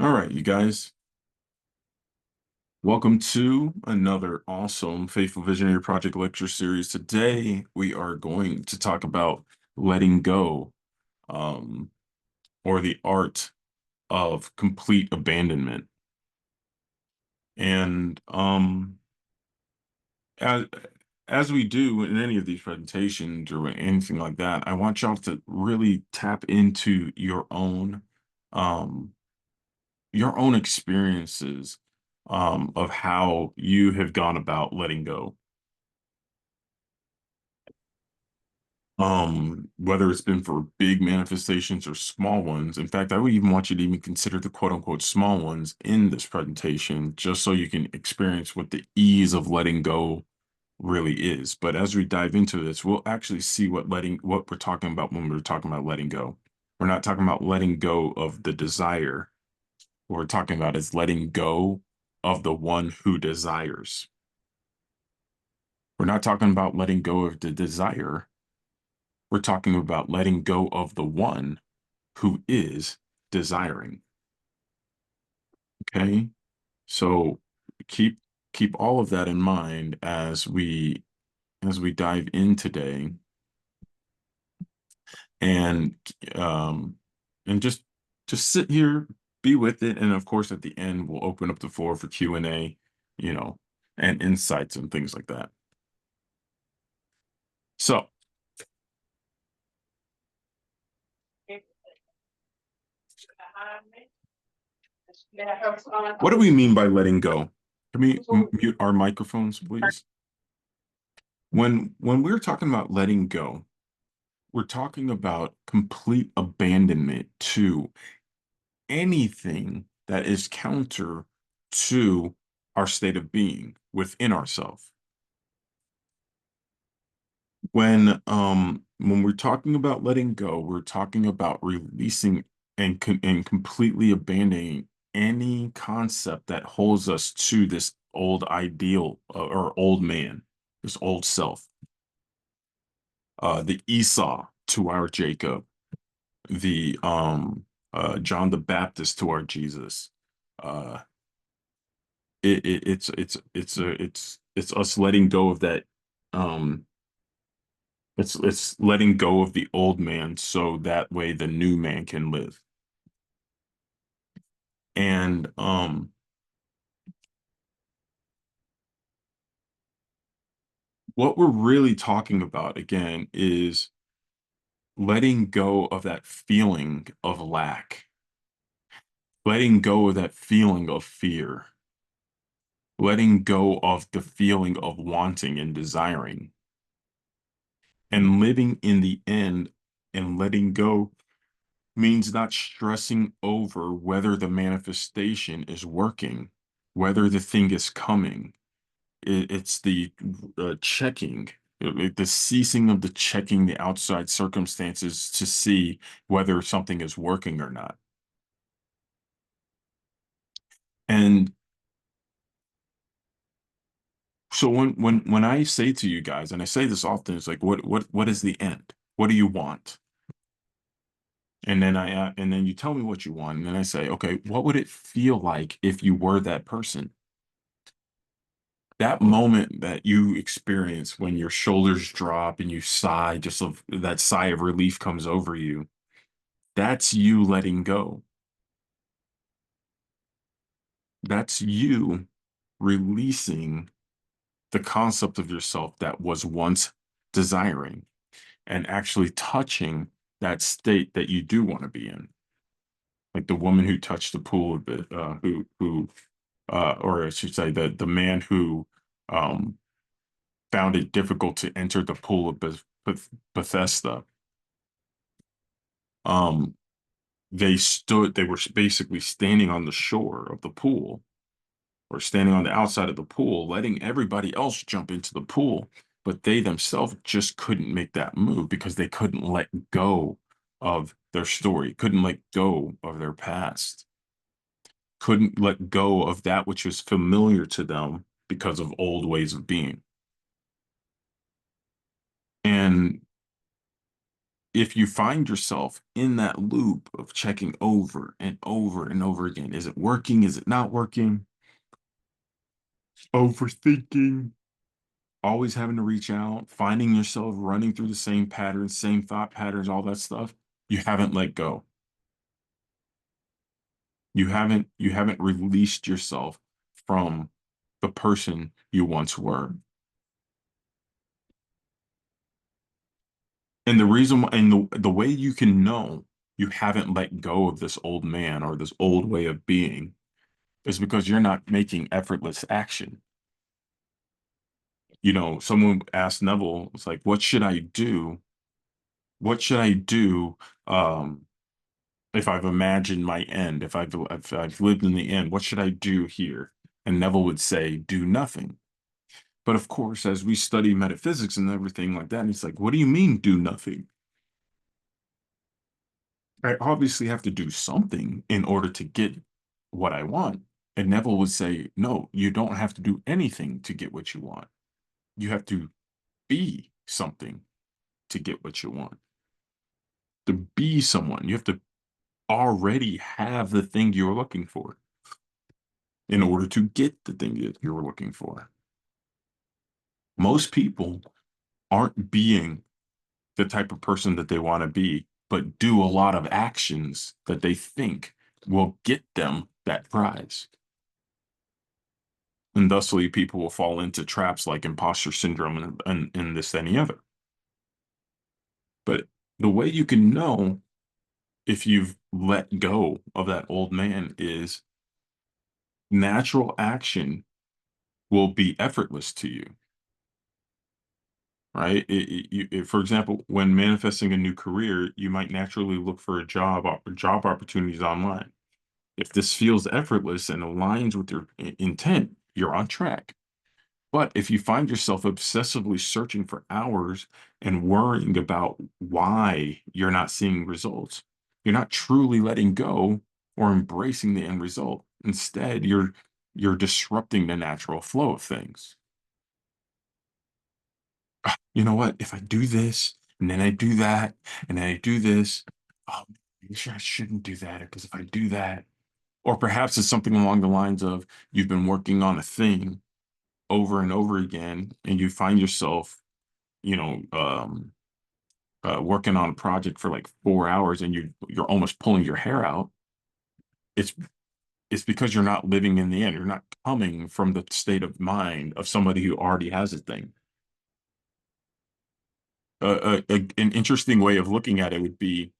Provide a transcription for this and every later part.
All right, you guys, welcome to another awesome Faithful Visionary Project lecture series. Today, we are going to talk about letting go, um, or the art of complete abandonment. And as, as we do in any of these presentations or anything like that, I want y'all to really tap into um, your own experiences of how you have gone about letting go. Whether it's been for big manifestations or small ones. In fact, I would even want you to even consider the quote unquote small ones in this presentation, just so you can experience what the ease of letting go really is. But as we dive into this, we'll actually see what we're talking about when we're talking about letting go. We're not talking about letting go of the desire. What we're talking about is letting go of the one who desires. We're not talking about letting go of the desire. We're talking about letting go of the one who is desiring. Okay. So keep keep all of that in mind as we dive in today and um and just sit here, be with it, and of course at the end we'll open up the floor for Q&A, you know, and insights and things like that. So, what do we mean by letting go? Can we mute our microphones, please? When we're talking about letting go, we're talking about complete abandonment to anything that is counter to our state of being within ourselves. When we're talking about letting go, we're talking about releasing and completely abandoning any concept that holds us to this old ideal or old man, this old self, the Esau to our Jacob, the John the Baptist to our Jesus. Uh it's us letting go of that. It's letting go of the old man so that way the new man can live. And what we're really talking about again is letting go of that feeling of lack, letting go of that feeling of fear, letting go of the feeling of wanting and desiring, and living in the end and letting go means not stressing over whether the manifestation is working, whether the thing is coming. It's the checking, the ceasing of the checking the outside circumstances to see whether something is working or not. And so when I say to you guys, and I say this often, it's like, what is the end? What do you want? And then you tell me what you want, and then I say, okay, what would it feel like if you were that person? That moment that you experience when your shoulders drop and you sigh, just of that sigh of relief comes over you, that's you letting go. That's you releasing the concept of yourself that was once desiring and actually touching that state that you do want to be in. Like the woman who touched the pool a bit, or I should say the man who um, found it difficult to enter the pool of Bethesda. Um, they were basically standing on the shore of the pool or standing on the outside of the pool, letting everybody else jump into the pool. But they themselves just couldn't make that move because they couldn't let go of their story, couldn't let go of their past, couldn't let go of that which was familiar to them because of old ways of being. And if you find yourself in that loop of checking over and over and over again, is it working? Is it not working? Overthinking, always having to reach out, finding yourself running through the same patterns, same thought patterns, all that stuff, you haven't let go. You haven't released yourself from the person you once were. And the reason and the way you can know you haven't let go of this old man or this old way of being is because you're not making effortless action. Someone asked Neville, it's like, what should I do? What should I do um, if I've imagined my end, if I've lived in the end, what should I do here? And Neville would say, do nothing. But of course, as we study metaphysics and everything like that, it's like, what do you mean do nothing? I obviously have to do something in order to get what I want. And Neville would say, no, you don't have to do anything to get what you want. You have to be something to get what you want. To be someone, you have to already have the thing you're looking for in order to get the thing that you're looking for. Most people aren't being the type of person that they want to be, but do a lot of actions that they think will get them that prize. And thusly, people will fall into traps like imposter syndrome and this, and the other. But the way you can know if you've let go of that old man is natural action will be effortless to you, right? For example, when manifesting a new career, you might naturally look for job opportunities online. If this feels effortless and aligns with your intent, you're on track. But if you find yourself obsessively searching for hours and worrying about why you're not seeing results, you're not truly letting go or embracing the end result. Instead, you're disrupting the natural flow of things. You know what? If I do this and then I do that and then I do this, oh, maybe I shouldn't do that because if I do that, or perhaps it's something along the lines of you've been working on a thing over and over again, and you find yourself, you know, um, working on a project for like 4 hours, and you're almost pulling your hair out. It's it's because you're not living in the end. You're not coming from the state of mind of somebody who already has a thing. An interesting way of looking at it would be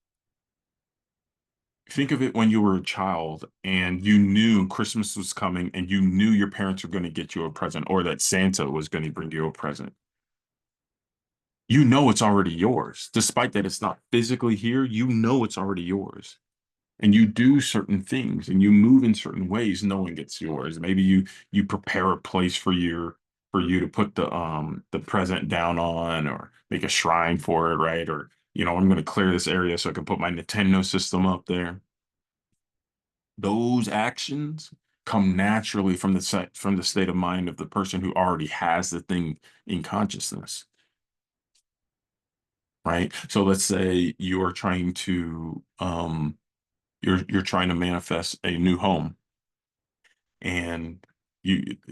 think of it when you were a child and you knew Christmas was coming and you knew your parents were going to get you a present or that Santa was going to bring you a present. You know it's already yours. Despite that it's not physically here, you know it's already yours. And you do certain things and you move in certain ways knowing it's yours. Maybe you prepare a place for you to put the present down on or make a shrine for it, right? Or I'm going to clear this area so I can put my Nintendo system up there. Those actions come naturally from the state of mind of the person who already has the thing in consciousness, right? So let's say you're trying to manifest a new home, and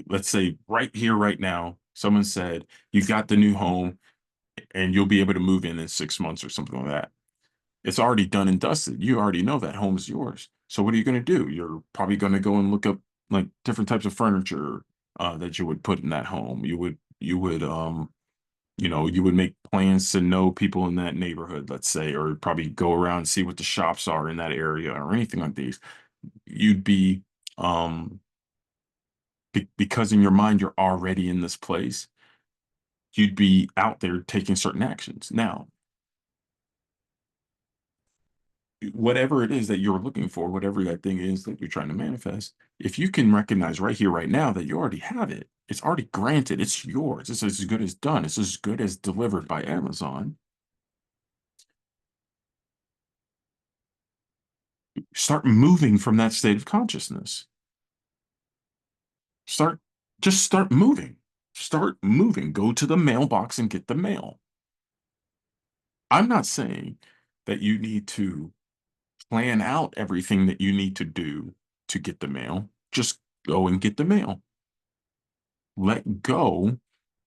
let's say right here right now someone said you got the new home and you'll be able to move in 6 months or something like that. It's already done and dusted. You already know that home is yours. So what are you going to do? You're probably going to go and look up like different types of furniture that you would put in that home. You would make plans to know people in that neighborhood, let's say, or probably go around and see what the shops are in that area or anything like these. You'd be um because in your mind you're already in this place, you'd be out there taking certain actions. Now, whatever it is that you're looking for, whatever that thing is that you're trying to manifest, if you can recognize right here, right now that you already have it, it's already granted, it's yours, it's as good as done, it's as good as delivered by Amazon. Start moving from that state of consciousness. Start, just start moving. Start moving. Go to the mailbox and get the mail. I'm not saying that you need to plan out everything that you need to do to get the mail. Just go and get the mail. Let go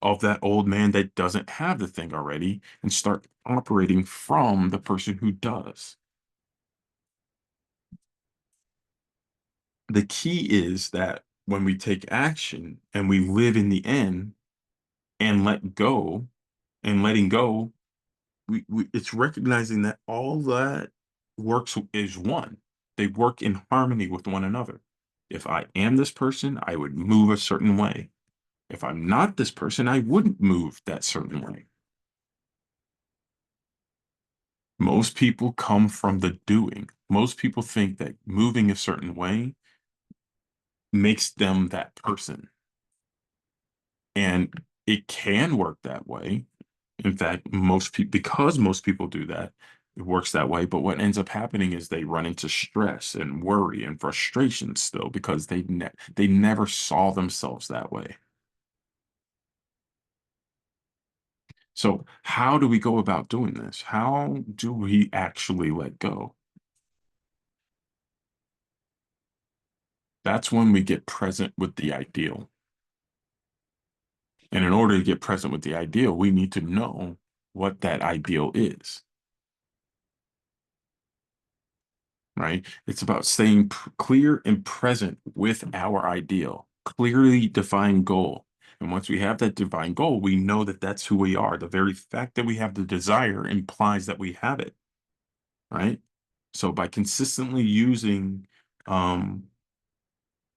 of that old man that doesn't have the thing already and start operating from the person who does. The key is that when we take action and we live in the end and let go and letting go, it's recognizing that all that works is one. They work in harmony with one another. If I am this person, I would move a certain way. If I'm not this person, I wouldn't move that certain way. Most people come from the doing. Most people think that moving a certain way makes them that person. And it can work that way. In fact, most people, because most people do that, it works that way. But what ends up happening is they run into stress and worry and frustration still because they never saw themselves that way. So how do we go about doing this? How do we actually let go? That's when we get present with the ideal. And in order to get present with the ideal, we need to know what that ideal is, right? It's about staying clear and present with our ideal, clearly defined goal. And once we have that defined goal, we know that that's who we are. The very fact that we have the desire implies that we have it, right? So by consistently using, um,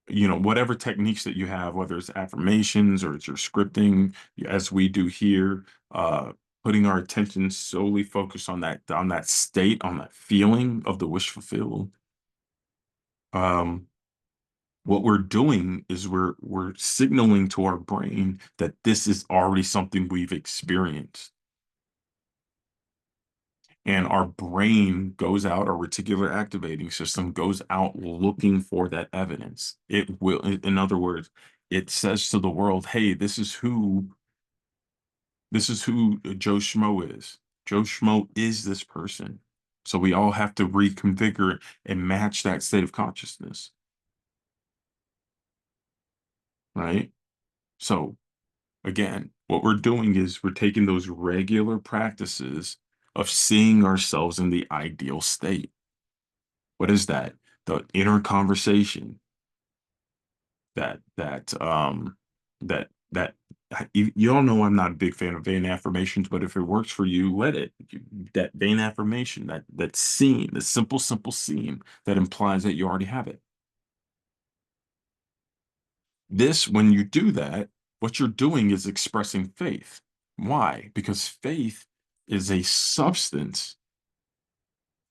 whatever techniques that you have, whether it's affirmations or it's your scripting, as we do here, uh, putting our attention solely focused on that state, on that feeling of the wish fulfilled. Um, what we're doing is we're signaling to our brain that this is already something we've experienced. And our brain goes out, our reticular activating system goes out looking for that evidence. It will, in other words, it says to the world, hey, this is who Joe Schmo is. Joe Schmo is this person. So we all have to reconfigure and match that state of consciousness, right? So again, what we're doing is we're taking those regular practices of seeing ourselves in the ideal state. What is that? The inner conversation that you all know I'm not a big fan of vain affirmations, but if it works for you, let it. That vain affirmation, that scene, the simple scene that implies that you already have it. This, when you do that, what you're doing is expressing faith. Why? Because faith is a substance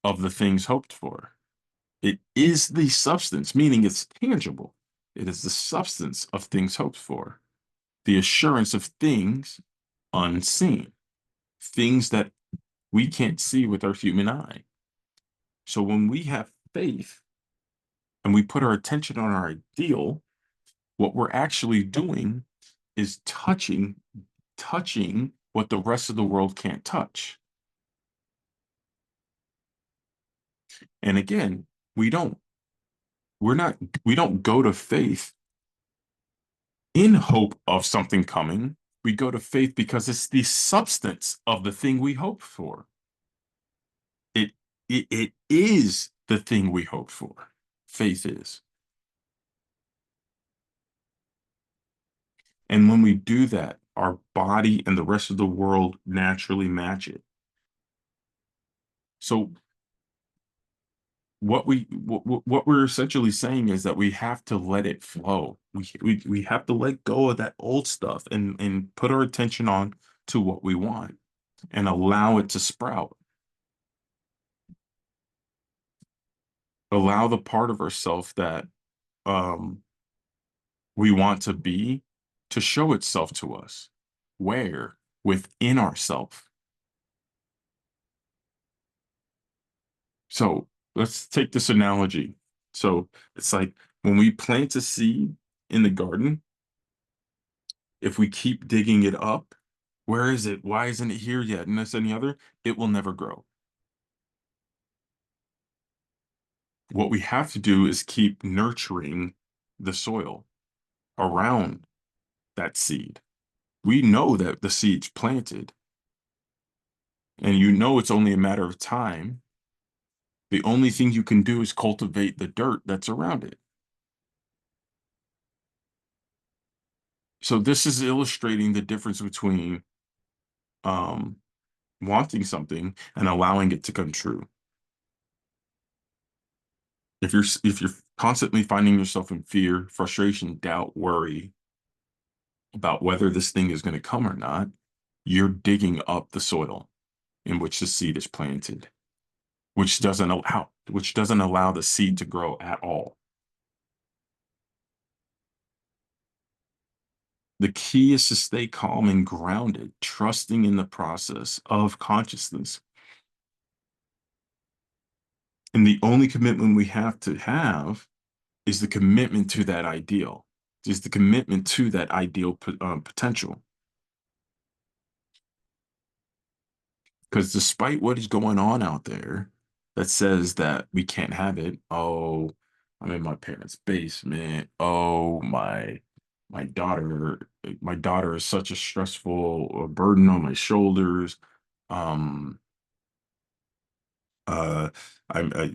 of the things hoped for. It is the substance, meaning it's tangible. It is the substance of things hoped for, the assurance of things unseen, things that we can't see with our human eye. So when we have faith and we put our attention on our ideal, what we're actually doing is touching what the rest of the world can't touch. And again, we don't we're not we don't go to faith in hope of something coming. We go to faith because it's the substance of the thing we hope for. It it is the thing we hope for. Faith is. And when we do that, our body and the rest of the world naturally match it. So what we're essentially saying is that we have to let it flow. We have to let go of that old stuff and put our attention on to what we want and allow it to sprout. Allow the part of ourself that um we want to be to show itself to us. Where? Within ourself. So let's take this analogy. So it's like when we plant a seed in the garden, if we keep digging it up, Where is it? Why isn't it here yet? And this and the other, it will never grow. What we have to do is keep nurturing the soil around that seed. We know that the seed's planted, and you know it's only a matter of time. The only thing you can do is cultivate the dirt that's around it. So this is illustrating the difference between um, wanting something and allowing it to come true. If you're constantly finding yourself in fear, frustration, doubt, worry about whether this thing is going to come or not, you're digging up the soil in which the seed is planted, which doesn't allow the seed to grow at all. The key is to stay calm and grounded, trusting in the process of consciousness. And the only commitment we have to have is the commitment to that ideal, is the commitment to that ideal potential. Because despite what is going on out there that says that we can't have it, oh, I'm in my parents' basement. Oh, my daughter is such a stressful burden on my shoulders. Um, uh, I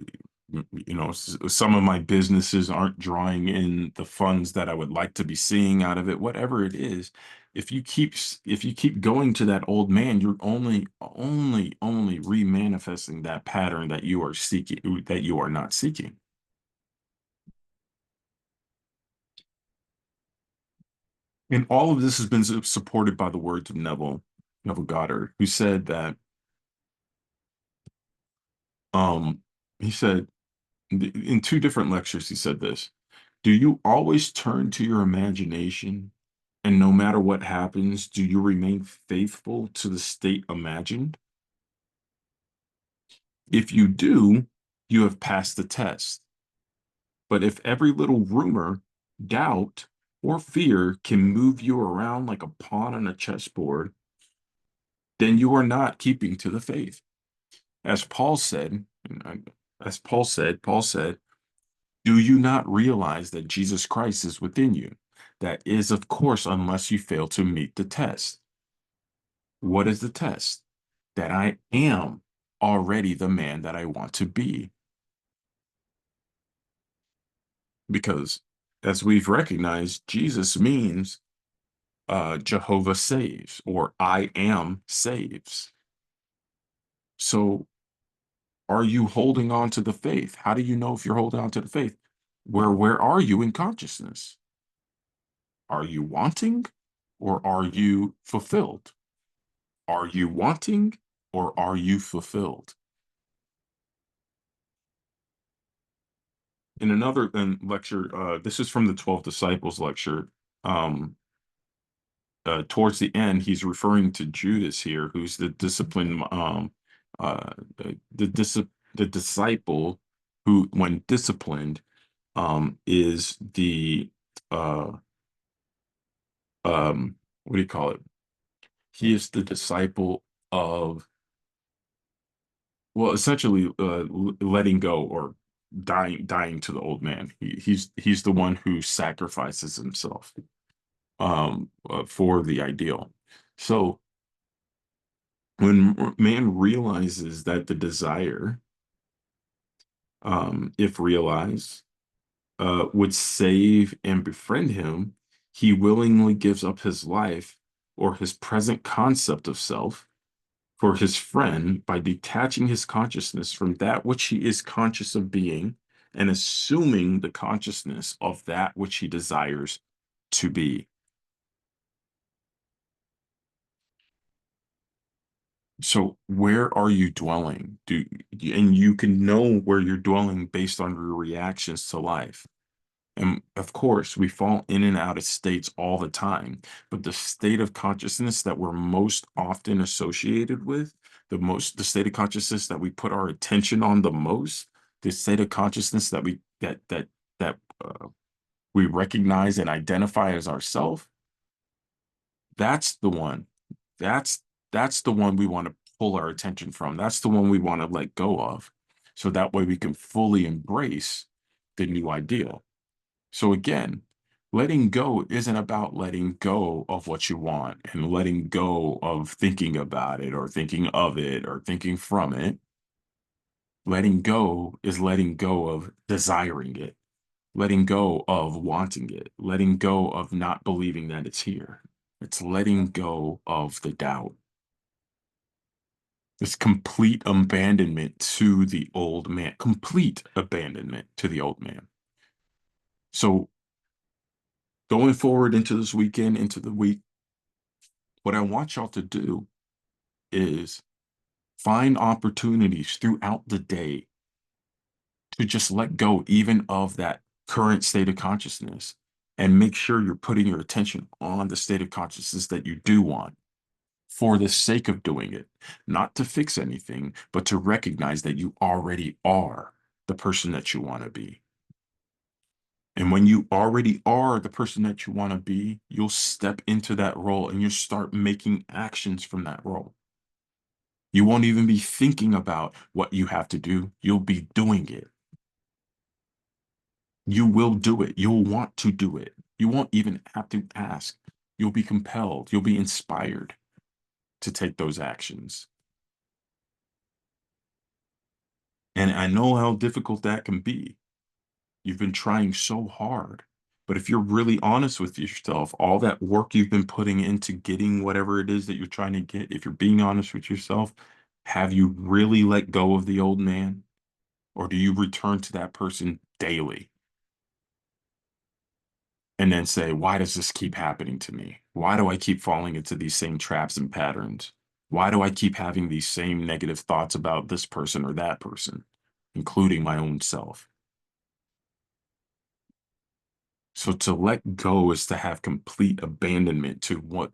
some of my businesses aren't drawing in the funds that I would like to be seeing out of it, whatever it is. If you keep going to that old man, you're only remanifesting that pattern that you are seeking, that you are not seeking. And all of this has been supported by the words of Neville Goddard, who said that um he said in two different lectures, he said this: do you always turn to your imagination, and no matter what happens, do you remain faithful to the state imagined? If you do, you have passed the test. But if every little rumor, doubt, or fear can move you around like a pawn on a chessboard, then you are not keeping to the faith. As Paul said, Paul said, do you not realize that Jesus Christ is within you? That is, of course, unless you fail to meet the test. What is the test? That I am already the man that I want to be. Because as we've recognized, Jesus means Jehovah saves, or I am saves. So are you holding on to the faith? How do you know if you're holding on to the faith? Where are you in consciousness? Are you wanting, or are you fulfilled? Are you wanting, or are you fulfilled? In another lecture, this is from the 12 Disciples lecture. Um, Towards the end, he's referring to Judas here, who's the disciplined, the disciple who, when disciplined, is the uh, what do you call it? He is the disciple of, well, essentially, letting go or dying to the old man. He's the one who sacrifices himself for the ideal. So when man realizes that the desire, if realized, would save and befriend him, he willingly gives up his life or his present concept of self for his friend by detaching his consciousness from that which he is conscious of being and assuming the consciousness of that which he desires to be. So where are you dwelling? And you can know where you're dwelling based on your reactions to life. And of course, we fall in and out of states all the time, but the state of consciousness that we're most often associated with, the state of consciousness that we put our attention on the most, the state of consciousness that we recognize and identify as ourself, that's the one. That's that's the one we want to pull our attention from. That's the one we want to let go of. So that way we can fully embrace the new ideal. So again, letting go isn't about letting go of what you want and letting go of thinking about it or thinking of it or thinking from it. Letting go is letting go of desiring it, letting go of wanting it, letting go of not believing that it's here. It's letting go of the doubt. It's complete abandonment to the old man, complete abandonment to the old man. So going forward into this weekend, into the week, what I want y'all to do is find opportunities throughout the day to just let go even of that current state of consciousness and make sure you're putting your attention on the state of consciousness that you do want for the sake of doing it, not to fix anything, but to recognize that you already are the person that you want to be. And when you already are the person that you want to be, you'll step into that role and you'll start making actions from that role. You won't even be thinking about what you have to do. You'll be doing it. You will do it. You'll want to do it. You won't even have to ask. You'll be compelled. You'll be inspired to take those actions. And I know how difficult that can be. You've been trying so hard. But if you're really honest with yourself, all that work you've been putting into getting whatever it is that you're trying to get, if you're being honest with yourself, have you really let go of the old man? Or do you return to that person daily and then say, why does this keep happening to me? Why do I keep falling into these same traps and patterns? Why do I keep having these same negative thoughts about this person or that person, including my own self? So to let go is to have complete abandonment to what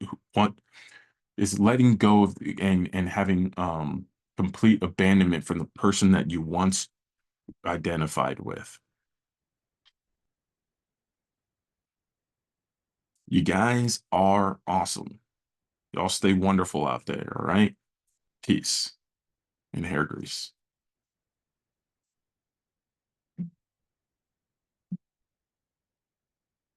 is letting go of and having complete abandonment from the person that you once identified with. You guys are awesome. Y'all stay wonderful out there, all right? Peace and hair grease.